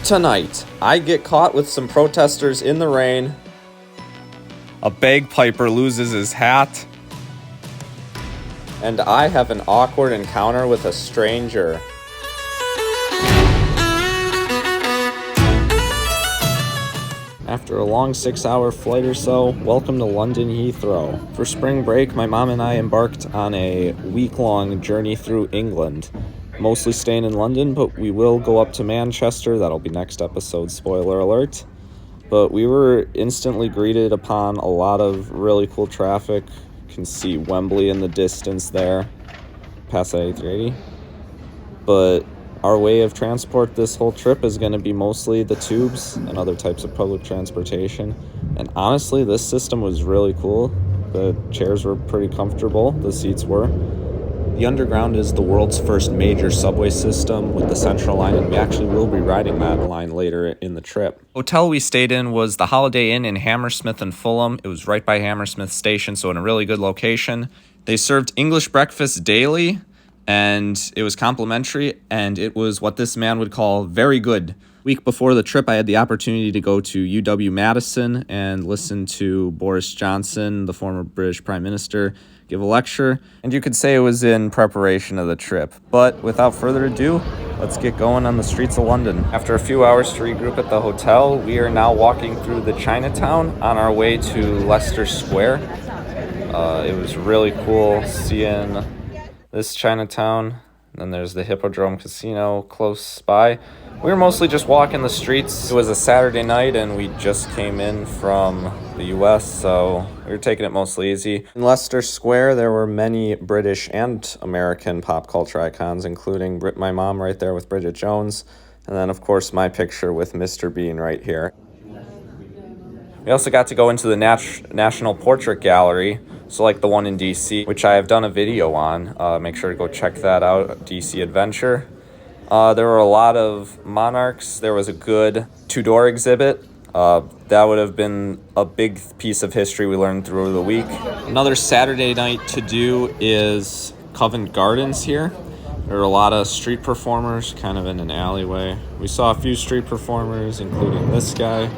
Tonight, I get caught with some protesters in the rain. A bagpiper loses his hat. And I have an awkward encounter with a stranger. After a long 6-hour flight or so, welcome to London Heathrow. For spring break, my mom and I embarked on a week-long journey through England. Mostly staying in London, but we will go up to Manchester. That'll be next episode, spoiler alert. But we were instantly greeted upon a lot of really cool traffic. You can see Wembley in the distance there, past A380. But our way of transport this whole trip is going to be mostly the tubes and other types of public transportation. And honestly, this system was really cool. The chairs were pretty comfortable, the seats were. The Underground is the world's first major subway system with the Central Line, and we actually will be riding that line later in the trip. The hotel we stayed in was the Holiday Inn in Hammersmith and Fulham. It was right by Hammersmith Station, so in a really good location. They served English breakfast daily, and it was complimentary, and it was what this man would call very good. Week before the trip, I had the opportunity to go to UW-Madison and listen to Boris Johnson, the former British Prime Minister, give a lecture, and you could say it was in preparation of the trip. But without further ado, let's get going on the streets of London. After a few hours to regroup at the hotel, we are now walking through the Chinatown on our way to Leicester Square. It was really cool seeing this Chinatown. Then there's the Hippodrome Casino close by. We were mostly just walking the streets. It was a Saturday night and we just came in from the US, so we were taking it mostly easy. In Leicester Square, there were many British and American pop culture icons, including my mom right there with Bridget Jones, and then of course my picture with Mr. Bean right here. We also got to go into the National Portrait Gallery, so like the one in DC, which I have done a video on. Make sure to go check that out, DC Adventure. There were a lot of monarchs. There was a good Tudor exhibit. That would have been a big piece of history we learned through the week. Another Saturday night to do is Covent Gardens here. There were a lot of street performers kind of in an alleyway. We saw a few street performers, including this guy.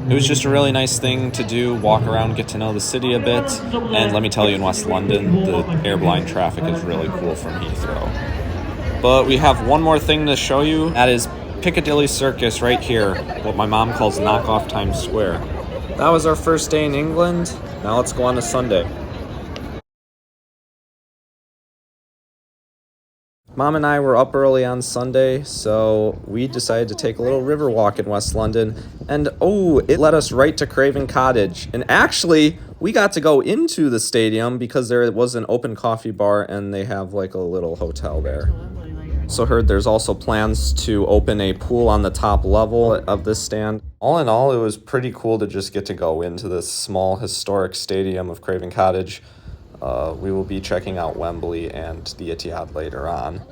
It was just a really nice thing to do, walk around, get to know the city a bit, and let me tell you, in West London, the airline traffic is really cool from Heathrow. But we have one more thing to show you. That is Piccadilly Circus right here, what my mom calls knockoff Times Square. That was our first day in England. Now let's go on to Sunday. Mom and I were up early on Sunday, so we decided to take a little river walk in West London, and it led us right to Craven Cottage. And actually, we got to go into the stadium because there was an open coffee bar and they have like a little hotel there. So heard there's also plans to open a pool on the top level of this stand. All in all, it was pretty cool to just get to go into this small historic stadium of Craven Cottage. We will be checking out Wembley and the Etihad later on.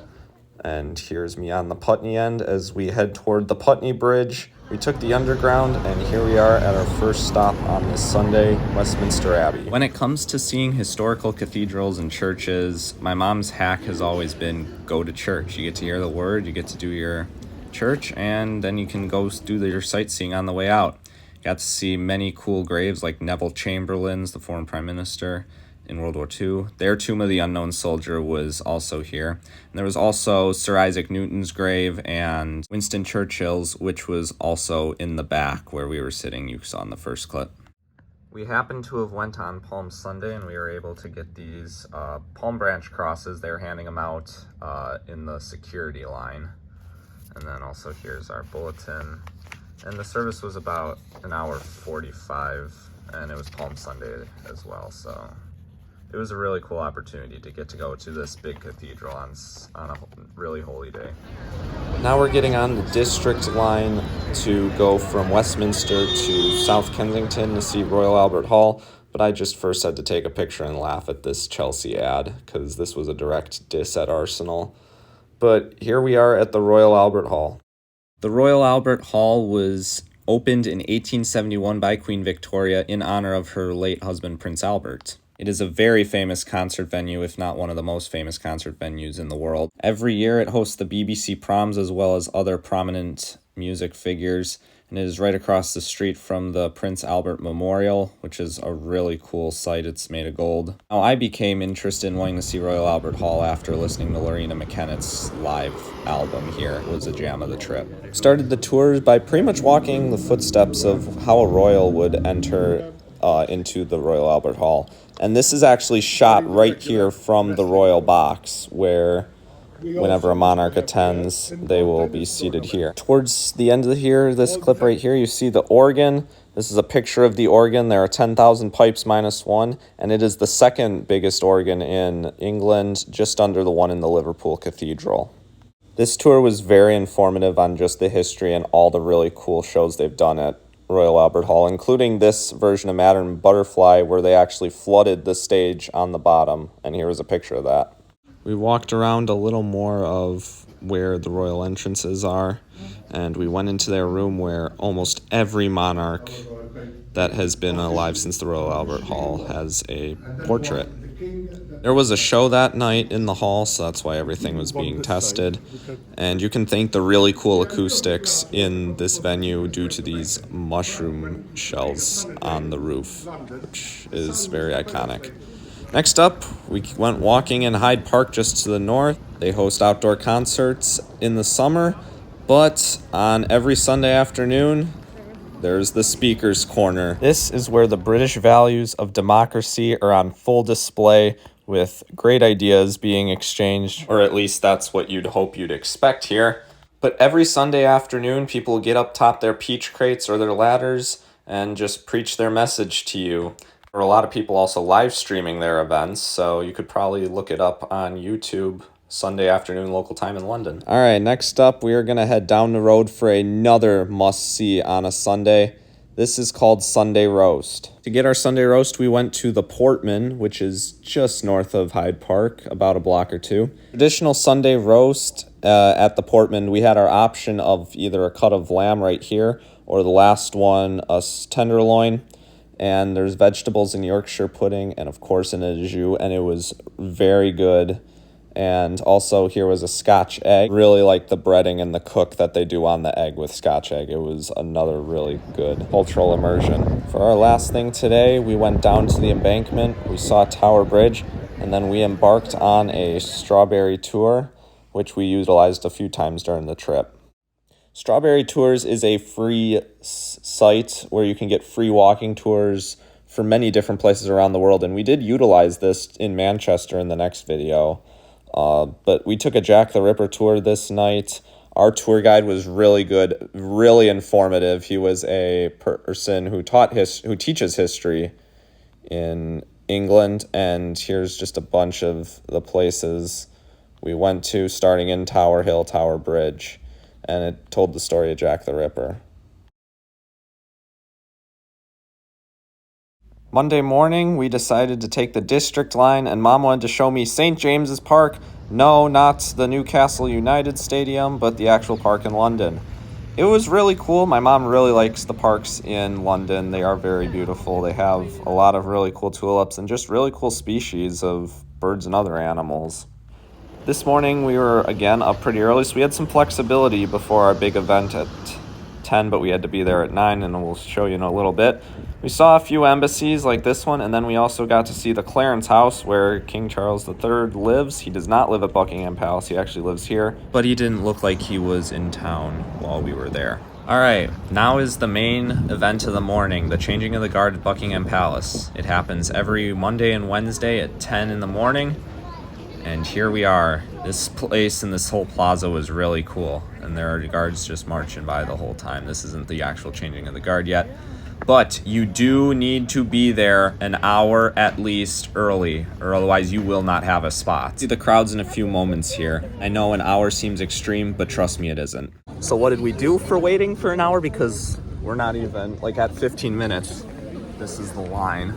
And here's me on the Putney end as we head toward the Putney Bridge. We took the Underground, and here we are at our first stop on this Sunday, Westminster Abbey. When it comes to seeing historical cathedrals and churches, my mom's hack has always been go to church. You get to hear the word, you get to do your church, and then you can go do your sightseeing on the way out. Got to see many cool graves like Neville Chamberlain's, the former Prime Minister, in World War II. Their Tomb of the Unknown Soldier was also here. And there was also Sir Isaac Newton's grave and Winston Churchill's, which was also in the back where we were sitting. You saw in the first clip. We happened to have went on Palm Sunday, and we were able to get these palm branch crosses. They were handing them out in the security line. And then also here's our bulletin. And the service was about an hour 45, and it was Palm Sunday as well, so it was a really cool opportunity to get to go to this big cathedral on a really holy day. Now we're getting on the district line to go from Westminster to South Kensington to see Royal Albert Hall, but I just first had to take a picture and laugh at this Chelsea ad because this was a direct diss at Arsenal. But here we are at the Royal Albert Hall. The Royal Albert Hall was opened in 1871 by Queen Victoria in honor of her late husband, Prince Albert. It is a very famous concert venue, if not one of the most famous concert venues in the world. Every year it hosts the BBC Proms as well as other prominent music figures, and it is right across the street from the Prince Albert Memorial, which is a really cool site. It's made of gold. Now, I became interested in wanting to see Royal Albert Hall after listening to Lorena McKennett's live album here. It was a jam of the trip. Started the tours by pretty much walking the footsteps of how a royal would enter into the Royal Albert Hall. And this is actually shot right here from the royal box, where whenever a monarch attends, they will be seated here. Towards the end of here, this clip right here, you see the organ. This is a picture of the organ. There are 10,000 pipes minus one, and it is the second biggest organ in England, just under the one in the Liverpool Cathedral. This tour was very informative on just the history and all the really cool shows they've done at Royal Albert Hall, including this version of Madame Butterfly, where they actually flooded the stage on the bottom, and here is a picture of that. We walked around a little more of where the royal entrances are, and we went into their room where almost every monarch that has been alive since the Royal Albert Hall has a portrait. There was a show that night in the hall, so that's why everything was being tested. And you can thank the really cool acoustics in this venue due to these mushroom shells on the roof, which is very iconic. Next up, we went walking in Hyde Park just to the north. They host outdoor concerts in the summer, but on every Sunday afternoon, there's the speaker's corner. This is where the British values of democracy are on full display, with great ideas being exchanged, or at least that's what you'd hope you'd expect here. But every Sunday afternoon, people get up top their peach crates or their ladders and just preach their message to you. There are a lot of people also live streaming their events, so you could probably look it up on YouTube, Sunday afternoon local time in London. All right, next up, we are going to head down the road for another must-see on a Sunday. This is called Sunday Roast. To get our Sunday Roast, we went to the Portman, which is just north of Hyde Park, about a block or two. Traditional Sunday Roast at the Portman, we had our option of either a cut of lamb right here, or the last one, a tenderloin. And there's vegetables and Yorkshire pudding, and of course an au jus, and it was very good. And also here was a Scotch egg. Really like the breading and the cook that they do on the egg with Scotch egg. It was another really good cultural immersion. For our last thing today, we went down to the Embankment. We saw Tower Bridge, and then we embarked on a strawberry tour, which we utilized a few times during the trip. Strawberry Tours is a free site where you can get free walking tours for many different places around the world, and we did utilize this in Manchester in the next video. But we took a Jack the Ripper tour this night. Our tour guide was really good, really informative. He was a person who teaches history in England, and here's just a bunch of the places we went to, starting in Tower Hill, Tower Bridge, and it told the story of Jack the Ripper. Monday morning, we decided to take the District line, and Mom wanted to show me St. James's Park. No, not the Newcastle United Stadium, but the actual park in London. It was really cool. My mom really likes the parks in London. They are very beautiful. They have a lot of really cool tulips and just really cool species of birds and other animals. This morning, we were, again, up pretty early, so we had some flexibility before our big event at 10, but we had to be there at 9, and we'll show you in a little bit. We saw a few embassies like this one, and then we also got to see the Clarence house where King Charles III lives. He does not live at Buckingham Palace. He actually lives here, but he didn't look like he was in town while we were there. All right, now is the main event of the morning, the changing of the guard at Buckingham Palace. It happens every Monday and Wednesday at 10 in the morning. And here we are. This place and this whole plaza was really cool, and there are guards just marching by the whole time. This isn't the actual changing of the guard yet, but you do need to be there an hour at least early, or otherwise you will not have a spot. See the crowds in a few moments here. I know an hour seems extreme, but trust me, it isn't. So what did we do for waiting for an hour? Because we're not even, like, at 15 minutes. This is the line.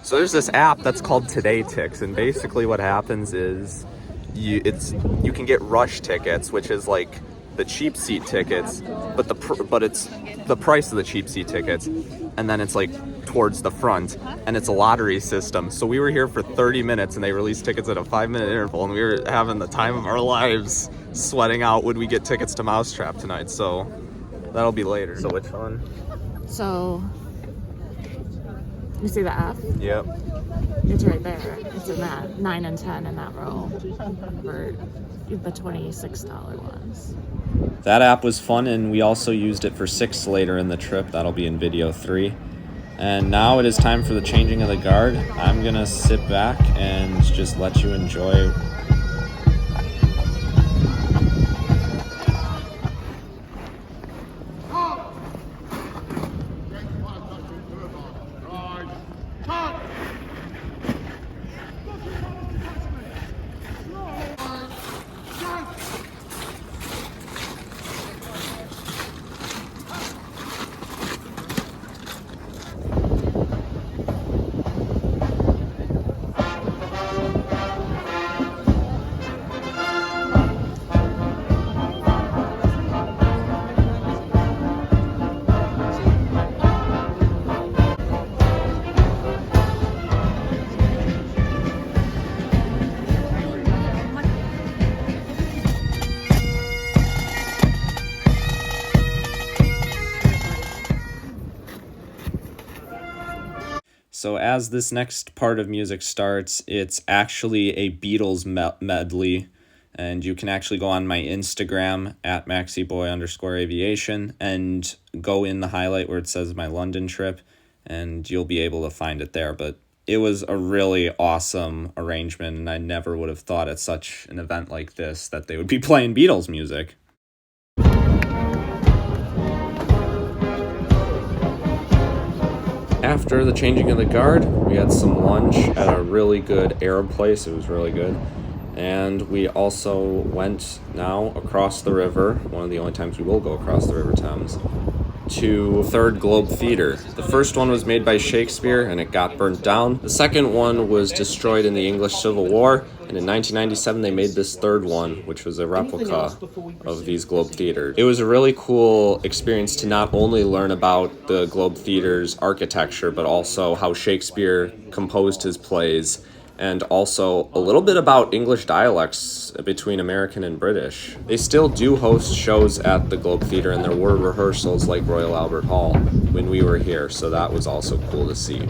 So there's this app that's called TodayTix, and basically what happens is you can get rush tickets, which is like the cheap seat tickets, but it's the price of the cheap seat tickets, and then it's like towards the front, and it's a lottery system. So we were here for 30 minutes, and they released tickets at a 5-minute interval, and we were having the time of our lives, sweating out would we get tickets to Mousetrap tonight. So that'll be later. So which one? So you see the F? Yep. It's right there. It's in that 9 and 10 in that row for the $26 ones. That app was fun, and we also used it for 6 later in the trip. That'll be in video 3. And now it is time for the changing of the guard. I'm gonna sit back and just let you enjoy. So as this next part of music starts, it's actually a Beatles medley, and you can actually go on my Instagram at MaxieBoy_aviation and go in the highlight where it says my London trip, and you'll be able to find it there. But it was a really awesome arrangement, and I never would have thought at such an event like this that they would be playing Beatles music. After the changing of the guard, we had some lunch at a really good Arab place. It was really good. And we also went now across the river, one of the only times we will go across the River Thames, to Third Globe Theatre. The first one was made by Shakespeare, and it got burnt down. The second one was destroyed in the English Civil War, and in 1997 they made this third one, which was a replica of these Globe Theatres. It was a really cool experience to not only learn about the Globe Theatre's architecture, but also how Shakespeare composed his plays, and also a little bit about English dialects between American and British. They still do host shows at the Globe Theatre, and there were rehearsals like Royal Albert Hall when we were here, so that was also cool to see.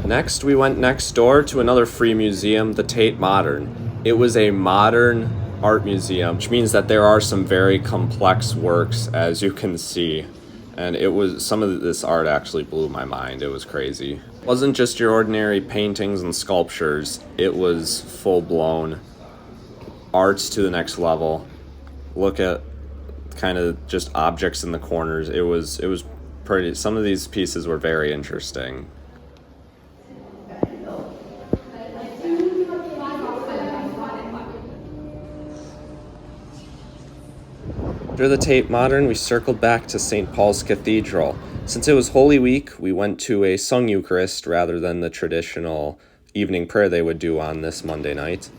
Next, we went next door to another free museum, the Tate Modern. It was a modern art museum, which means that there are some very complex works, as you can see. And some of this art actually blew my mind. It was crazy. It wasn't just your ordinary paintings and sculptures. It was full-blown arts to the next level. Look at kind of just objects in the corners. It was pretty. Some of these pieces were very interesting. After the Tate Modern, we circled back to St. Paul's Cathedral. Since it was Holy Week, we went to a sung Eucharist rather than the traditional evening prayer they would do on this Monday night.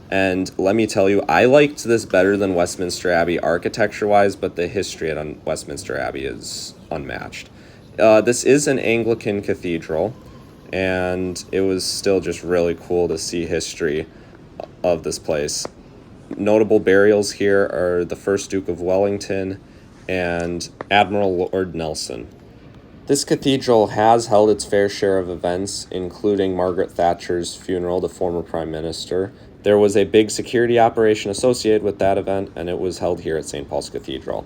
And let me tell you, I liked this better than Westminster Abbey architecture-wise, but the history at Westminster Abbey is unmatched. This is an Anglican cathedral, and it was still just really cool to see history of this place. Notable burials here are the first Duke of Wellington and Admiral Lord Nelson. This cathedral has held its fair share of events, including Margaret Thatcher's funeral, the former Prime Minister. There was a big security operation associated with that event, and it was held here at St. Paul's Cathedral.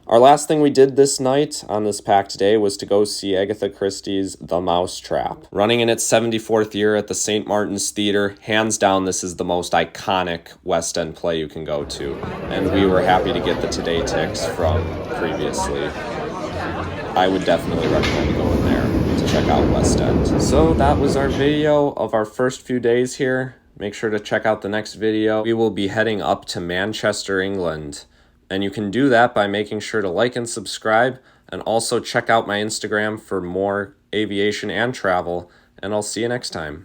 Our last thing we did this night on this packed day was to go see Agatha Christie's The Mousetrap. Running in its 74th year at the St. Martin's Theatre, hands down this is the most iconic West End play you can go to, and we were happy to get the TodayTix from previously. I would definitely recommend going there to check out West End. So that was our video of our first few days here. Make sure to check out the next video. We will be heading up to Manchester, England. And you can do that by making sure to like and subscribe, and also check out my Instagram for more aviation and travel, and I'll see you next time.